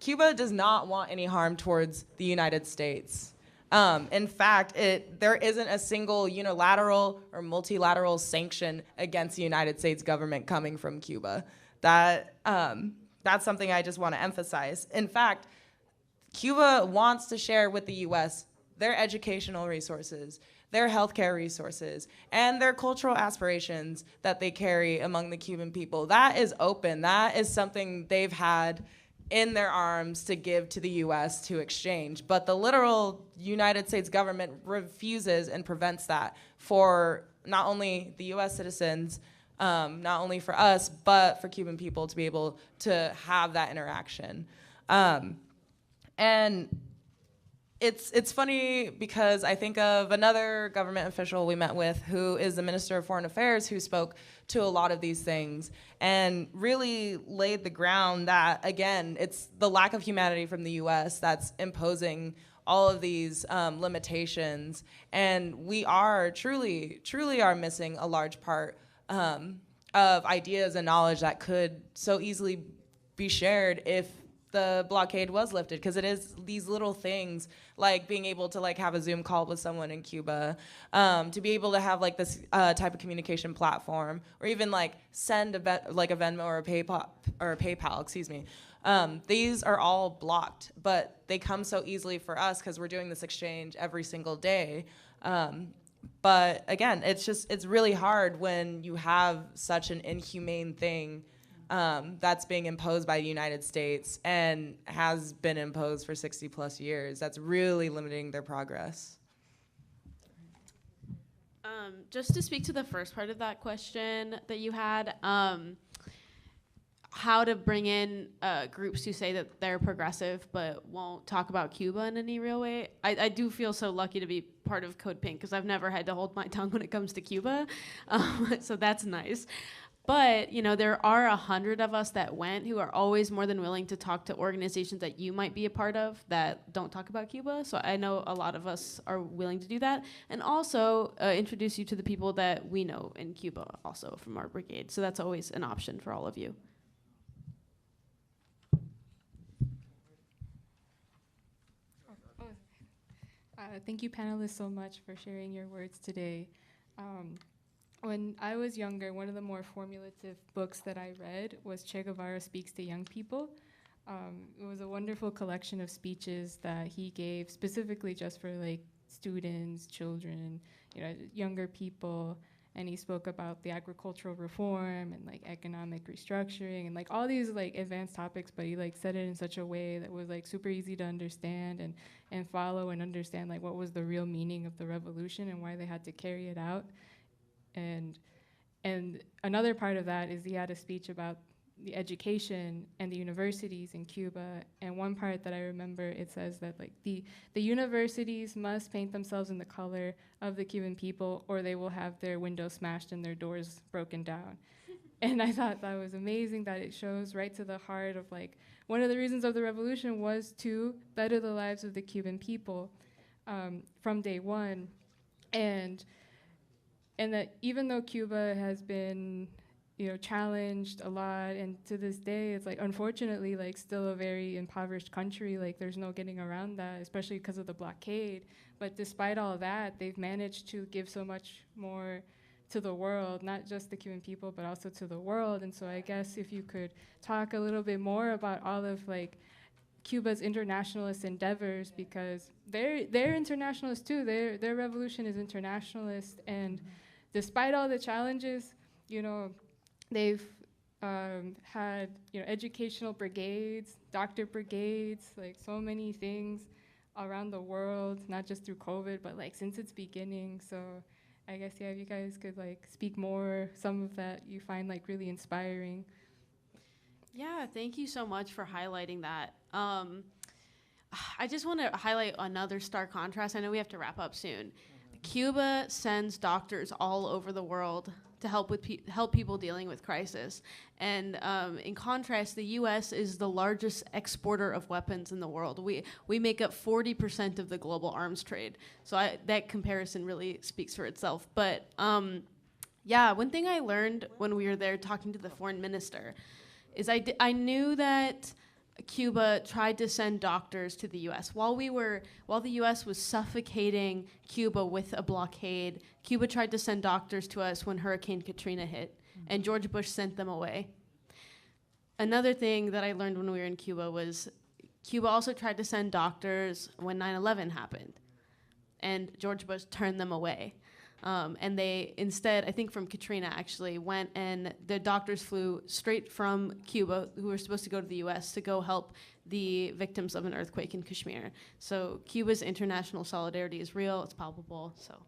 Cuba does not want any harm towards the United States. In fact, there isn't a single unilateral or multilateral sanction against the United States government coming from Cuba. That's something I just want to emphasize. In fact, Cuba wants to share with the U.S. their educational resources, their healthcare resources, and their cultural aspirations that they carry among the Cuban people. That is open. That is something they've had in their arms to give to the U.S. to exchange. But the literal United States government refuses and prevents that for not only the U.S. citizens, not only for us, but for Cuban people to be able to have that interaction. And it's funny because I think of another government official we met with who is the Minister of Foreign Affairs, who spoke to a lot of these things and really laid the ground that, again, it's the lack of humanity from the U.S. that's imposing all of these limitations. And we are truly are missing a large part of ideas and knowledge that could so easily be shared if the blockade was lifted, because it is these little things like being able to like have a Zoom call with someone in Cuba, to be able to have like this type of communication platform, or even like send a Venmo or a PayPal, excuse me. These are all blocked, but they come so easily for us because we're doing this exchange every single day. But again, it's really hard when you have such an inhumane thing that's being imposed by the United States and has been imposed for 60 plus years. That's really limiting their progress. Just to speak to the first part of that question that you had, how to bring in groups who say that they're progressive but won't talk about Cuba in any real way. I do feel so lucky to be part of Code Pink because I've never had to hold my tongue when it comes to Cuba, so that's nice. But, you know, there are 100 of us that went who are always more than willing to talk to organizations that you might be a part of that don't talk about Cuba. So I know a lot of us are willing to do that. And also introduce you to the people that we know in Cuba also from our brigade. So that's always an option for all of you. Thank you, panelists, so much for sharing your words today. When I was younger, one of the more formulative books that I read was Che Guevara Speaks to Young People. It was a wonderful collection of speeches that he gave specifically just for like students, children, you know, younger people. And he spoke about the agricultural reform and like economic restructuring and like all these like advanced topics, but he like said it in such a way that was like super easy to understand and follow and understand like what was the real meaning of the revolution and why they had to carry it out. And another part of that is he had a speech about the education and the universities in Cuba. And one part that I remember, it says that like the universities must paint themselves in the color of the Cuban people or they will have their windows smashed and their doors broken down. And I thought that was amazing that it shows right to the heart of like, one of the reasons of the revolution was to better the lives of the Cuban people from day one. And that even though Cuba has been, you know, challenged a lot, and to this day, it's like, unfortunately, like still a very impoverished country. Like there's no getting around that, especially because of the blockade. But despite all that, they've managed to give so much more to the world, not just the Cuban people, but also to the world. And so I guess if you could talk a little bit more about all of like Cuba's internationalist endeavors, because they're internationalists too. Their revolution is internationalist, and despite all the challenges, you know, they've had, you know, educational brigades, doctor brigades, like so many things around the world, not just through COVID, but like since its beginning. So I guess, yeah, if you guys could like speak more, some of that you find like really inspiring. Yeah, thank you so much for highlighting that. I just want to highlight another stark contrast. I know we have to wrap up soon. Cuba sends doctors all over the world to help with help people dealing with crisis. And in contrast, the U.S. is the largest exporter of weapons in the world. We make up 40% of the global arms trade. So that comparison really speaks for itself. But yeah, one thing I learned when we were there talking to the foreign minister is I knew that Cuba tried to send doctors to the U.S. While the U.S. was suffocating Cuba with a blockade, Cuba tried to send doctors to us when Hurricane Katrina hit, and George Bush sent them away. Another thing that I learned when we were in Cuba was Cuba also tried to send doctors when 9/11 happened, and George Bush turned them away. And they instead, I think from Katrina actually, went and the doctors flew straight from Cuba, who were supposed to go to the U.S., to go help the victims of an earthquake in Kashmir. So Cuba's international solidarity is real, it's palpable, so.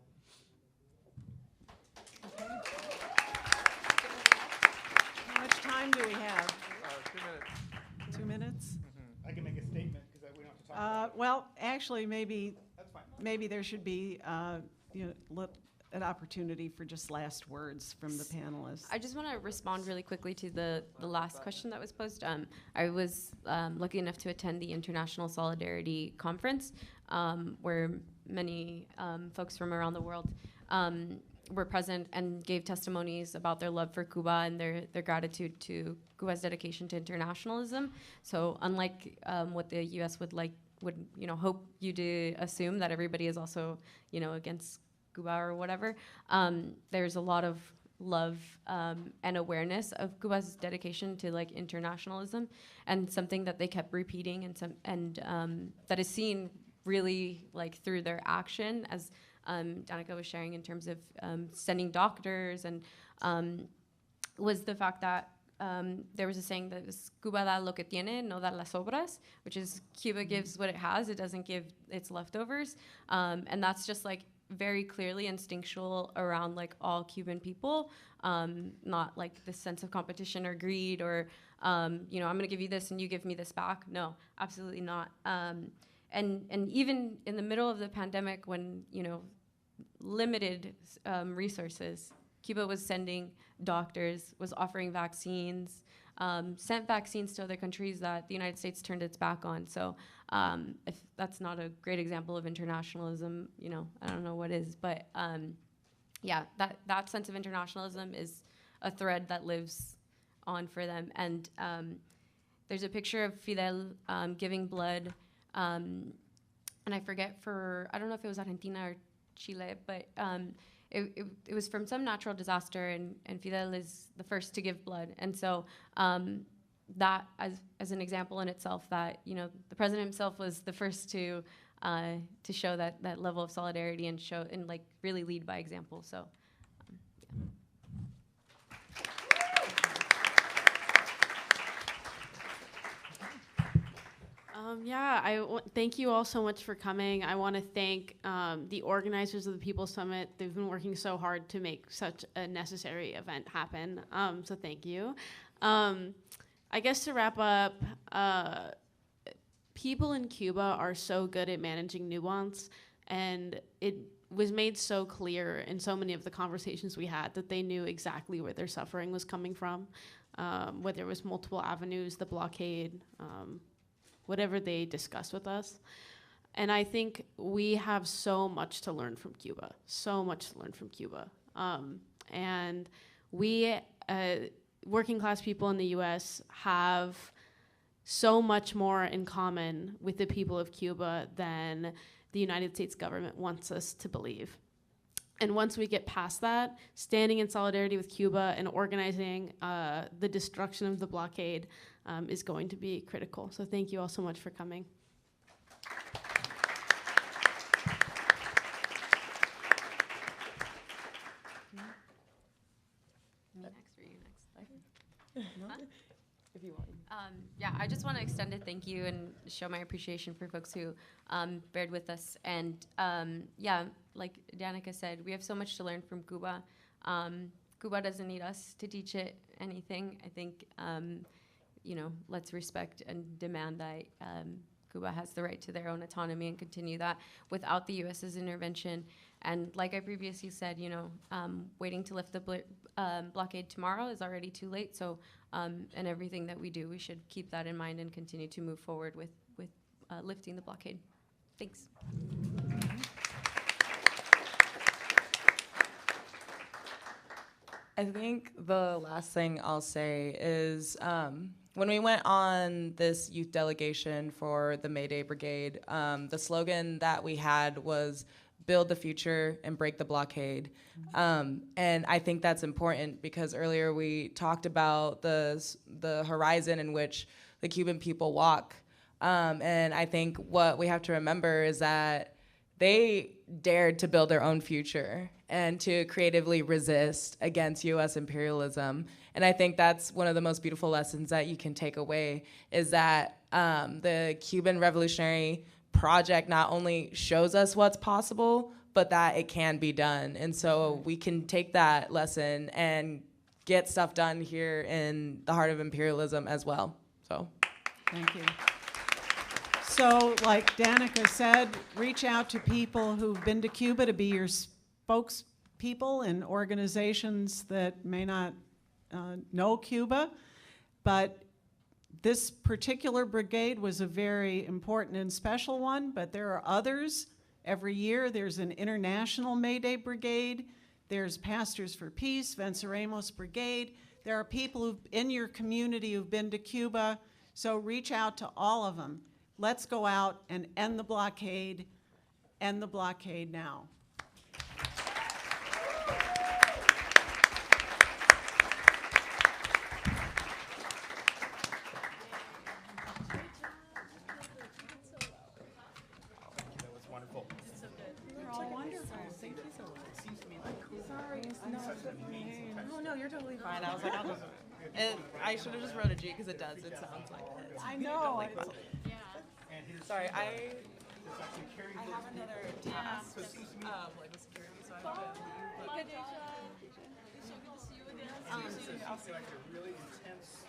Okay. How much time do we have? 2 minutes. 2 minutes? I can make a statement because we don't have to talk about it. Well, actually, maybe That's fine. maybe there should be an opportunity for just last words from the panelists. I just want to respond really quickly to the last question that was posed. I was lucky enough to attend the International Solidarity Conference, where many folks from around the world were present and gave testimonies about their love for Cuba and their gratitude to Cuba's dedication to internationalism. So unlike what the U.S. would hope you to assume that everybody is also against Cuba or whatever, there's a lot of love and awareness of Cuba's dedication to internationalism, and something that they kept repeating, and that is seen really through their action, as Danica was sharing in terms of sending doctors, and was the fact that there was a saying that was Cuba da lo que tiene, no da las sobras, which is Cuba gives what it has, it doesn't give its leftovers, and that's just very clearly instinctual around all Cuban people, not this sense of competition or greed or you know, I'm going to give you this and you give me this back. No, absolutely not. And even in the middle of the pandemic, when, you know, limited resources, Cuba was sending doctors, was offering vaccines, sent vaccines to other countries that the United States turned its back on. So if that's not a great example of internationalism, you know, I don't know what is. But yeah, that sense of internationalism is a thread that lives on for them. And there's a picture of Fidel giving blood, and I forget I don't know if it was Argentina or Chile, but it was from some natural disaster, and Fidel is the first to give blood. And so that as an example in itself, that, you know, the president himself was the first to show that level of solidarity and show and like really lead by example. So yeah. Thank you all so much for coming. I want to thank the organizers of the People's Summit. They've been working so hard to make such a necessary event happen. So thank you. I guess to wrap up, people in Cuba are so good at managing nuance, and it was made so clear in so many of the conversations we had that they knew exactly where their suffering was coming from, whether it was multiple avenues, the blockade, whatever they discuss with us. And I think we have so much to learn from Cuba, so much to learn from Cuba. And we, working class people in the US, have so much more in common with the people of Cuba than the United States government wants us to believe. And once we get past that, standing in solidarity with Cuba and organizing the destruction of the blockade is going to be critical. So thank you all so much for coming. Me next or you next? If you want. Yeah, I just want to extend a thank you and show my appreciation for folks who bared with us. And yeah, like Danica said, we have so much to learn from Cuba. Cuba doesn't need us to teach it anything. I think, you know, let's respect and demand that Cuba has the right to their own autonomy and continue that without the U.S.'s intervention. And like I previously said, you know, waiting to lift the blockade tomorrow is already too late. So, and everything that we do, we should keep that in mind and continue to move forward with lifting the blockade. Thanks. I think the last thing I'll say is when we went on this youth delegation for the May Day Brigade, the slogan that we had was build the future and break the blockade. And I think that's important because earlier we talked about the horizon in which the Cuban people walk. And I think what we have to remember is that they dared to build their own future and to creatively resist against U.S. imperialism. And I think that's one of the most beautiful lessons that you can take away is that the Cuban revolutionary project not only shows us what's possible, but that it can be done. And so we can take that lesson and get stuff done here in the heart of imperialism as well. So, thank you. So, like Danica said, reach out to people who've been to Cuba to be your spokespeople in organizations that may not know Cuba, but this particular brigade was a very important and special one, but there are others. Every year there's an international May Day Brigade. There's Pastors for Peace, Venceremos Brigade. There are people in your community who've been to Cuba, so reach out to all of them. Let's go out and end the blockade now. No, you're totally fine. I was like, I'll just. I should have just wrote a G because it does. It sounds like it. I know. Yeah. Sorry, I have another task. Like with security, so I have to leave. Good job. So good to see you again. It seems like a really intense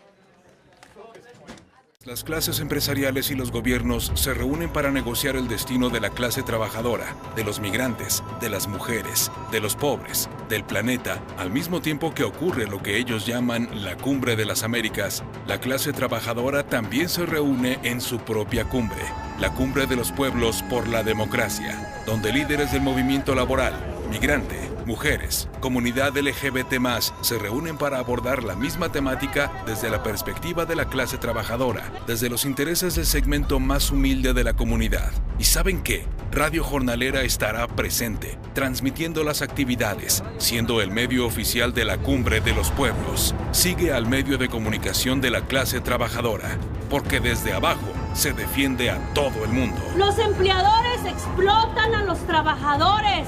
Las clases empresariales y los gobiernos se reúnen para negociar el destino de la clase trabajadora, de los migrantes, de las mujeres, de los pobres, del planeta. Al mismo tiempo que ocurre lo que ellos llaman la Cumbre de las Américas, la clase trabajadora también se reúne en su propia cumbre, la Cumbre de los Pueblos por la Democracia, donde líderes del movimiento laboral, migrante, mujeres, comunidad LGBT+, se reúnen para abordar la misma temática desde la perspectiva de la clase trabajadora, desde los intereses del segmento más humilde de la comunidad. ¿Y saben qué? Radio Jornalera estará presente, transmitiendo las actividades, siendo el medio oficial de la Cumbre de los Pueblos. Sigue al medio de comunicación de la clase trabajadora, porque desde abajo se defiende a todo el mundo. Los empleadores explotan a los trabajadores,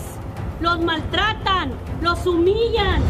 los maltratan, los humillan.